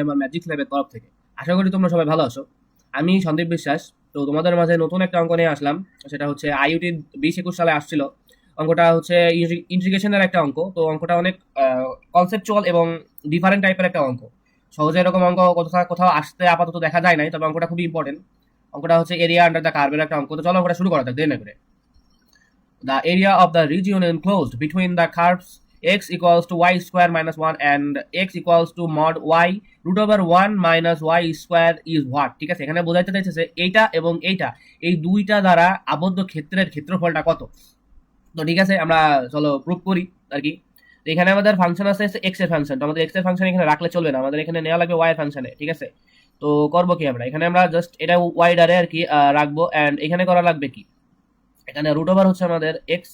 আমার ম্যাজিক ল্যাবের তরফ থেকে। আশা করি তোমরা সবাই ভালো আছো। আমি সন্দীপ বিশ্বাস। তো তোমাদের মাঝে নতুন একটা অঙ্ক নিয়ে আসলাম। সেটা হচ্ছে আইইউটি 2021 সালে আসছিল। অঙ্কটা হচ্ছে ইন্টিগ্রেশনের একটা অঙ্ক। তো অঙ্কটা অনেক কনসেপচুয়াল এবং ডিফারেন্ট টাইপের একটা অঙ্ক। সহজে এরকম অঙ্ক কোথাও কোথাও আসতে আপাতত দেখা যায় নাই, তবে অঙ্কটা খুবই ইম্পর্টেন্ট। অঙ্কটা হচ্ছে এরিয়া আন্ডার দ্য কার্ভের একটা অঙ্ক। তো চলো অঙ্কটা শুরু করা যাক দেরি না করে। The area of the region enclosed between the curves x equals to y square minus 1 and x equals to mod y root over 1 minus y square is what? ঠিক আছে, এখানে বোঝাইতে চাইছে এইটা এবং এইটা, এই দুইটা দ্বারা আবদ্ধ ক্ষেত্রের ক্ষেত্রফলটা কত। তো ঠিক আছে, আমরা চলো প্রুফ করি আর কি। তো এখানে আমাদের ফাংশন আছে এক্স এর ফাংশন। তো আমাদের এক্স এর ফাংশন এখানে রাখলে চলবে না, আমাদের এখানে নেওয়া লাগবে ওয়াই এর ফাংশনে। ঠিক আছে, তো করবো কি আমরা এখানে, আমরা জাস্ট এটা ওয়াই ডারে আর কি রাখবো। অ্যান্ড এখানে করা লাগবে কি, এখানে রুট ওভার হচ্ছে আমাদের এক্স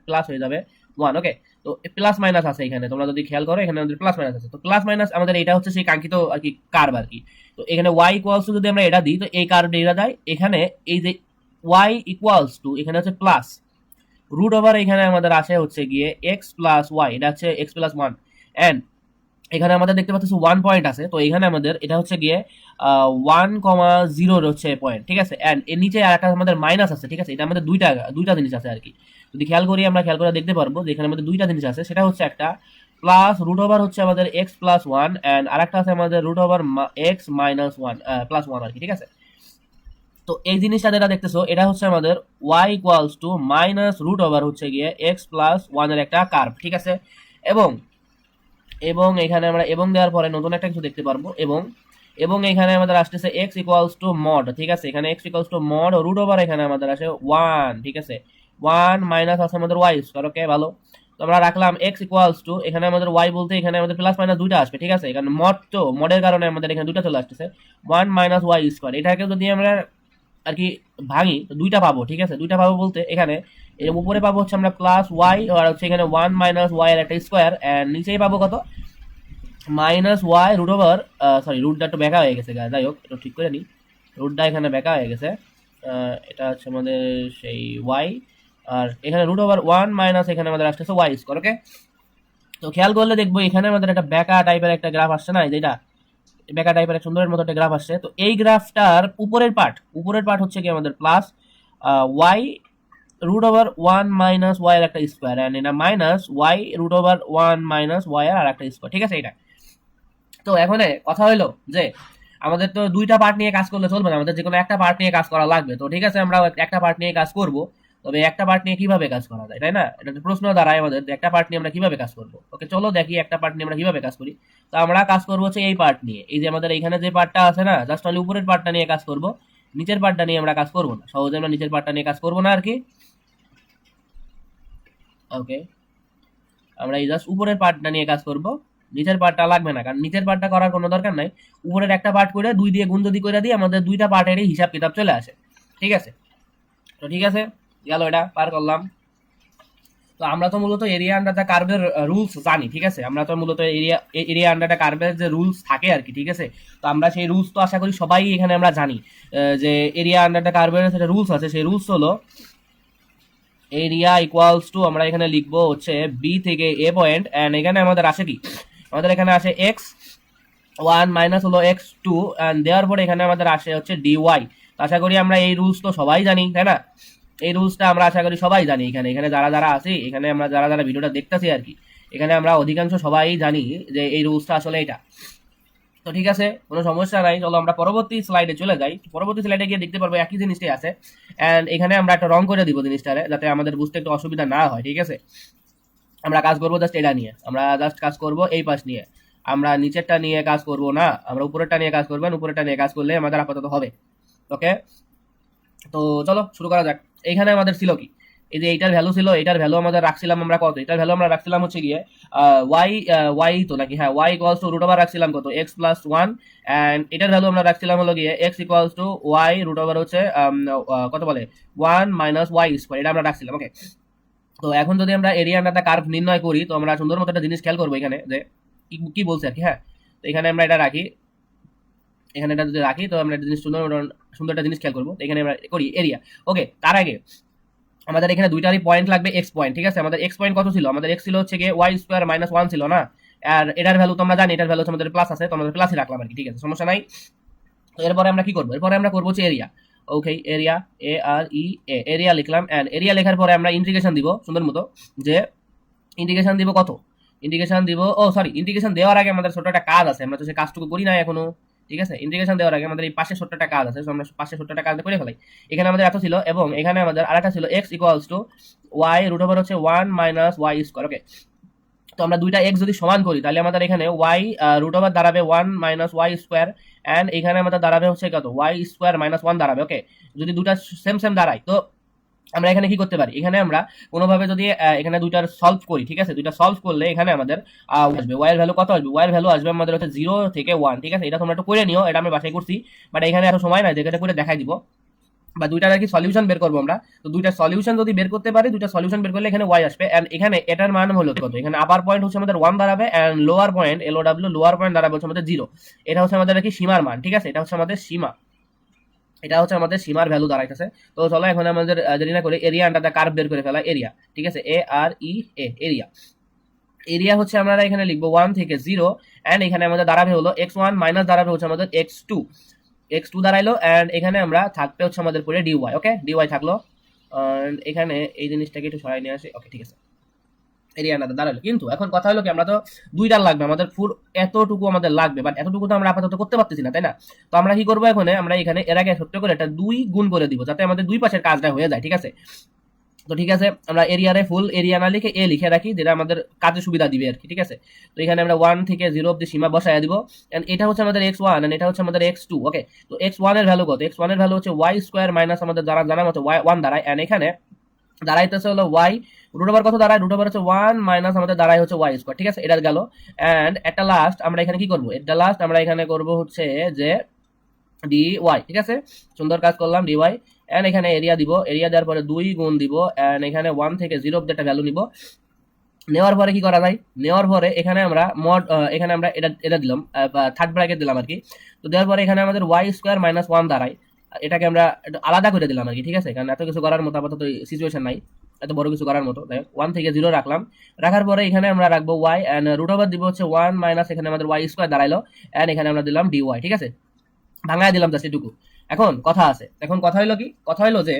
প্লাস হয়ে যাবে 1। ওকে, তো প্লাস মাইনাস আছে এখানে, তোমরা যদি খেয়াল করো এখানে আমাদের প্লাস মাইনাস আছে। তো প্লাস মাইনাস আমাদের এটা হচ্ছে সেই কাঙ্ক্ষিত আর কি কার্ভ আর কি। তো এখানে ওয়াই ইকুয়ালস টু যদি আমরা এটা দিই, তো এই কার্ভ এটা দেয় এখানে, এই যে ওয়াই ইকুয়ালস টু এখানে হচ্ছে প্লাস রুট ওভার, এখানে আমাদের আসে হচ্ছে গিয়ে এক্স প্লাস ওয়াই, এটা হচ্ছে এক্স প্লাস 1। এন্ড এখানে আমাদের দেখতে পাচ্ছি 1 পয়েন্ট আছে। তো এখানে আমাদের এটা হচ্ছে গিয়ে 1,0 হচ্ছে পয়েন্ট। ঠিক আছে, এন্ড এর নিচে আর একটা আমাদের মাইনাস আছে। ঠিক আছে, এটা আমাদের দুইটা দুইটা জিনিস আছে আর কি। যদি খেয়াল করি, আমরা খেয়াল করে দেখতে পারবো যে এখানে আমাদের দুইটা জিনিস আছে। সেটা হচ্ছে একটা প্লাস রুট ওভার হচ্ছে আমাদের এক্স প্লাস 1, এন্ড আরেকটা আছে আমাদের root over x minus 1 plus 1 আর কি। ঠিক আছে, তো এই জিনিসটা যেটা দেখতেছো এটা হচ্ছে আমাদের y equals to minus root over হচ্ছে গিয়ে এক্স প্লাস 1 এর একটা কার্ভ। ঠিক আছে, এবং এবং এখানে আমরা এবং দেওয়ার পরে নতুন একটা কিছু দেখতে পারবো, এবং এবং এখানে আমাদের আসতেছে এক্স ইকুয়ালস টু মড। ঠিক আছে, এখানে x equals to mod root over, এখানে আমাদের আসে 1। ঠিক আছে, 1 মাইনাস আছে আমাদের ওয়াই স্কয়ার। ওকে, ভালো। তো আমরা রাখলাম এক্স ইকুয়ালস টু, এখানে আমাদের ওয়াই বলতে এখানে আমাদের প্লাস মাইনাস দুইটা আসবে। ঠিক আছে, এখানে মড, তো মডের কারণে আমাদের এখানে দুইটা চলে আসতেছে 1 মাইনাস ওয়াই স্কয়ার। এটাকে যদি আমরা আর কি ভাঙি, তো দুইটা পাবো। ঠিক আছে, দুইটা পাবো বলতে এখানে এর উপরে পাবো হচ্ছে আমরা প্লাস ওয়াই, আর হচ্ছে এখানে 1 মাইনাস ওয়াই এর একটা স্কোয়ার, এন্ড নিচেই পাবো কত, minus y root over, sorry রুটটা একটু বেঁকা হয়ে গেছে, যাই হোক একটু ঠিক করে নিই। রুটটা এখানে বেঁকা হয়ে গেছে, এটা হচ্ছে আমাদের সেই ওয়াই, আর এখানে রুট ওভার 1 মাইনাস এখানে আমাদের আসতেছে ওয়াই স্কোয়ার। ওকে, তো খেয়াল করলে দেখবো এখানে আমাদের একটা বেঁকা টাইপের একটা গ্রাফ আসছে না, যেটা বেঁকা টাইপের সুন্দরের মতো একটা গ্রাফ আসছে। তো এই গ্রাফটার উপরের পার্ট হচ্ছে কি আমাদের plus y root over 1 minus y এর একটা স্কোয়ার, এন্ড এটা minus y root over 1 minus y এর একটা স্কোয়ার। ঠিক আছে, এটা। তো এখন কথা হলো যে আমাদের তো দুইটা পার্ট নিয়ে কাজ করলে চলবে না, আমাদের যে কোনো একটা পার্ট নিয়ে কাজ করা লাগবে। তো ঠিক আছে, আমরা একটা পার্ট নিয়ে কাজ করব, তবে একটা পার্ট নিয়ে কিভাবে কাজ করা যায়, তাই না? এটা তো প্রশ্ন দাঁড়ায় আমাদের যে একটা পার্ট নিয়ে আমরা কিভাবে কাজ করব। ওকে, চলো দেখি একটা পার্ট নিয়ে আমরা কিভাবে কাজ করি। তো আমরা কাজ করবো হচ্ছে এই পার্ট নিয়ে, এই যে আমাদের এখানে যে পার্টটা আছে না, জাস্ট অনলি উপরের পার্টটা নিয়ে কাজ করব, নিচের পার্টটা নিয়ে আমরা কাজ করব না। সহজে আমরা নিচের পার্টটা নিয়ে কাজ করব না আর কি। ওকে, আমরা এই জাস্ট উপরের পার্টটা নিয়ে কাজ করব, নিচের পার্টটা লাগবে না, কারণ নিচের পার্টটা করার কোনো দরকার নাই। উপরের একটা পার্ট করে 2 দিয়ে গুণ যদি করে দিই, আমাদের দুইটা পার্টেরই হিসাব কিতাব চলে আসে। ঠিক আছে, তো ঠিক আছে, গেল, এটা পার করলাম। তো আমরা তো মূলত এরিয়া আন্ডার দ্য কার্ভের রুলস জানি। ঠিক আছে, আমরা তো মূলত এরিয়া আন্ডার দ্য কার্ভের যে রুলস থাকে আর কি। ঠিক আছে, তো আমরা সেই রুলস তো আশা করি সবাই এখানে আমরা জানি, যে এরিয়া আন্ডার দ্য কার্ভের যেটা রুলস আছে, সেই রুলস হলো এরিয়া ইকুয়ালস টু, আমরা এখানে লিখবো হচ্ছে বি থেকে এ পয়েন্ট, এন্ড এখানে আমাদের আসে কি, আমাদের এখানে আসে এক্স 1 মাইনাস হলো এক্স 2, এন্ড দেওয়ার পরে এখানে আমাদের আসে হচ্ছে ডিওয়াই। আশা করি আমরা এই রুলস তো সবাই জানি, তাই না? এই রুলসটা আমরা আশা করি সবাই জানি। এখানে এখানে যারা যারা আছি, এখানে আমরা যারা যারা ভিডিওটা দেখতেছি আর কি, এখানে আমরা অধিকাংশ সবাই জানি যে এই রুলসটা আসলে এটা। তো ঠিক আছে, কোনো সমস্যা নাই, চলো আমরা পরবর্তী স্লাইডে চলে যাই। পরবর্তী স্লাইডে গিয়ে দেখতে পারবো একই জিনিসটাই আছে, এন্ড এখানে আমরা একটা রং করে দিব জিনিসটারে, যাতে আমাদের বুঝতে একটু অসুবিধা না হয়। ঠিক আছে, আমরা কাজ করবো জাস্ট এটা নিয়ে, আমরা জাস্ট কাজ করব এই পাশ নিয়ে, আমরা নিচেরটা নিয়ে কাজ করব না, আমরা উপরেরটা নিয়ে কাজ করবেন, উপরেরটা নিয়ে কাজ করলে আমাদের আপাতত হবে। ওকে, তো চলো শুরু করা যাক। এখানে আমাদের ছিল কি, এই যে এইটার ভ্যালু ছিল, এটার ভ্যালু আমাদের রাখছিলাম আমরা কত, এটার ভ্যালু আমরা রাখছিলাম হচ্ছে গিয়ে ওয়াই ওয়াই তো নাকি, হ্যাঁ y equals to root over রাখছিলাম কত, এক্স প্লাস 1, এন্ড এটার ভ্যালু আমরা রাখছিলাম হলো গিয়ে x equals to y root over হচ্ছে কত বলে 1 মাইনাস ওয়াই স্কোয়ার, এটা আমরা রাখছিলাম। ওকে, তো এখন যদি আমরা এরিয়া আন্ডার দ্য কার্ভ নির্ণয় করি, তো আমরা সুন্দর মতো একটা জিনিস খেয়াল করবো এখানে, যে কি বলছে আর কি। হ্যাঁ, তো এখানে আমরা এটা রাখি, এখানে এটা যদি রাখি, তো আমরা একটা জিনিস সুন্দর সুন্দর একটা জিনিস খেয়াল করবো। এখানে আমরা করি এরিয়া। ওকে, তার আগে আমাদের এখানে দুইটারই পয়েন্ট লাগবে এক্স পয়েন্ট। ঠিক আছে, আমাদের এক্স পয়েন্ট কত ছিল, আমাদের এক্স ছিল হচ্ছে গিয়ে ওয়াই স্কোয়ার মাইনাস 1 ছিল না, আর এটার ভ্যালু তো আমরা জানি, এটার ভ্যালু হচ্ছে আমাদের প্লাস আছে, তো আমাদের প্লাসই রাখলাম আর কি, ঠিক আছে, সমস্যা নাই। তো এরপরে আমরা কি করবো, এরপরে আমরা করবো হচ্ছে এরিয়া। ওকে, এরিয়া, এরিয়া লিখলাম, এন্ড এরিয়া লেখার পরে আমরা ইন্টিগ্রেশন দিব সুন্দর মতো, যে ইন্টিগ্রেশন দিব কত, ইন্টিগ্রেশন দিব, সরি, ইন্টিগ্রেশন দেওয়ার আগে আমাদের ছোট একটা কাজ আছে, আমরা তো সেই কাজটুকু করি না এখনো, ঠিক আছে। ইন্টিগ্রেশন দেওয়ার আগে আমাদের এই পাশে ছোট্ট একটা কাজ আছে, তো আমরা পাশে ছোট্ট একটা কাজ করে ফেলাই। এখানে আমাদের এত ছিল, এবং এখানে আমাদের আরেকটা ছিল x equals to y root over হচ্ছে 1 মাইনাস y স্কয়ার। ওকে, তো আমরা দুইটা x যদি সমান করি তাহলে আমাদের এখানে y রুট ওভার দাঁড়াবে 1 মাইনাস y স্কয়ার, এন্ড এখানে আমাদের দাঁড়াবে হচ্ছে কত, y স্কয়ার মাইনাস 1 দাঁড়াবে। ওকে, যদি দুটা সেম সেম দাঁড়ায়, তো আমরা এখানে কি করতে পারি, এখানে আমরা কোনোভাবে যদি এখানে দুইটার সলভ করি, ঠিক আছে, দুইটা সলভ করলে এখানে আমাদের আসবে y এর ভ্যালু কত আসবে, y এর ভ্যালু আসবে আমাদের হচ্ছে 0 থেকে 1, ঠিক আছে। এটা তোমরা একটু করে নিও, এটা আমি বাসায় করছি, বাট এখানে এত সময় নাই, যেটা করে দেখাই দিব, বা দুইটার আর কি সলিউশন বের করবো আমরা। তো দুইটা সলিউশন যদি বের করতে পারি, দুইটা সলিউশন বের করলে এখানে y আসবে, এন্ড এখানে এটার মান হলো কত, এখানে আপার পয়েন্ট হচ্ছে আমাদের 1 দাঁড়াবে, and lower point LOW lower point দাঁড়াবে হচ্ছে আমাদের 0। এটা হচ্ছে আমাদের কি সীমার মান, ঠিক আছে, এটা হচ্ছে আমাদের সীমা, এটা হচ্ছে আমাদের সীমার ভ্যালু দাঁড়াইতেছে। তো চলো এখন আমাদের দেরি না করে এরিয়া আন্ডার দ্য কার্ভ বের করে ফেলা, এরিয়া, ঠিক আছে, এরিয়া। এরিয়া হচ্ছে আমরা এখানে লিখবো 1 থেকে 0, এন্ড এখানে আমাদের দাঁড়াবে হলো x1 মাইনাস দাঁড়াবে হচ্ছে আমাদের x2 দাঁড়াইলো, এন্ড এখানে আমরা থাকবে হচ্ছে আমাদের পরে dy। ওকে, dy থাকলো, এন্ড এখানে এই জিনিসটাকে একটু সরাই নিয়ে আসি। ওকে, ঠিক আছে, এরিয়া না দাঁড়ালো। কিন্তু এখন কথা হলো কি, আমরা তো দুইটার লাগবে, আমাদের ফুল এতটুকু আমাদের লাগবে, বাট এতটুকু তো আমরা আপাতত করতে পারতেছি না, তাই না। তো আমরা কি করবো, এখন আমরা এখানে এর আগে সত্য করে এটা 2 গুণ করে দিব, যাতে আমাদের দুই পাশের কাজটা হয়ে যায়, ঠিক আছে। তো ঠিক আছে, আমরা এরিয়ারে ফুল এরিয়া না লিখে লিখে রাখি, যেটা আমাদের কাজে সুবিধা দিবে আর কি, ঠিক আছে। তো এখানে আমরা 1 থেকে 0 অব্দি সীমা বসায় দিব, এন্ড এটা হচ্ছে আমাদের x1, এন্ড এটা হচ্ছে আমাদের x2। ওকে, তো x1 এর ভ্যালু কত, x1 এর ভ্যালু হচ্ছে y স্কয়ার মাইনাস আমাদের জানা মতো y1 দাঁড়ায়, এন্ড এখানে দাঁড়াইতেছে হলো y রুট ওভার কত দাঁড়ায়, রুট ওভার হচ্ছে 1 মাইনাস আমাদের দাঁড়ায় হচ্ছে y স্কয়ার, ঠিক আছে, এটা গেল। এন্ড একটা লাস্ট আমরা এখানে কি করব, এটা লাস্ট আমরা এখানে করব হচ্ছে যে dy, ঠিক আছে, সুন্দর কাজ করলাম, dy, এন্ড এখানে এরিয়া দিব, এরিয়া দেওয়ার পরে 2 গুণ দিব, এন্ড এখানে 1 থেকে 0 অব্দি একটা ভ্যালু নিব। নেওয়ার পরে কি করা যায়, নেওয়ার পরে এখানে আমরা এখানে আমরা এটা দিলাম, থার্ড ব্র্যাকেট দিলাম আর কি। তো দেওয়ার পরে এখানে আমাদের y স্কয়ার মাইনাস 1 দাঁড়ায়, এটাকে আমরা একটু আলাদা করে দিলাম আর কি, ঠিক আছে, কারণ এত কিছু করার মতো আপাতত সিচুয়েশন নাই, এত বড় কিছু করার মতো। 1 থেকে 0 রাখলাম, রাখার পরে এখানে আমরা রাখবো y, এন্ড রুট ওভার দিব হচ্ছে 1 মাইনাস এখানে আমাদের y স্কয়ার দাঁড়াইলো, এন্ড এখানে আমরা দিলাম dy, ঠিক আছে, ভাঙায় দিলাম জাস্ট এটুকু। এখন কথা আছে, এখন কথা হলো কি, কথা হলো যে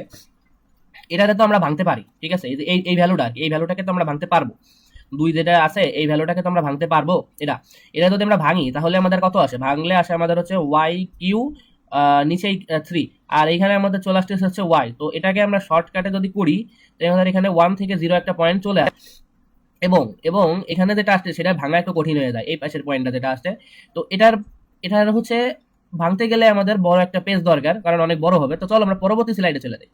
এটাতে তো আমরা ভাঙতে পারি, ঠিক আছে, এই ভ্যালুটাকে তো আমরা ভাঙতে পারবো, দুই যেটা আছে এই ভ্যালুটাকে তো আমরা ভাঙতে পারবো। এটা যদি আমরা ভাঙি তাহলে আমাদের কত আসে, ভাঙলে আসে আমাদের হচ্ছে y কিউ, নিচে 3, আর এইখানে আমাদের চলে আসতেছে হচ্ছে y। তো এটাকে আমরা শর্টকাটে যদি করি, তো আমাদের এখানে 1 থেকে 0 একটা পয়েন্ট চলে আসে, এবং এবং এখানে যেটা আসছে সেটা ভাঙা একটু কঠিন হয়ে যায়, এই পাশের পয়েন্টটা যেটা আসছে। তো এটার হচ্ছে ভাঙতে গেলে আমাদের বড় একটা পেজ দরকার, কারণ অনেক বড় হবে। তো চলো আমরা পরবর্তী স্লাইডে চলে যাই।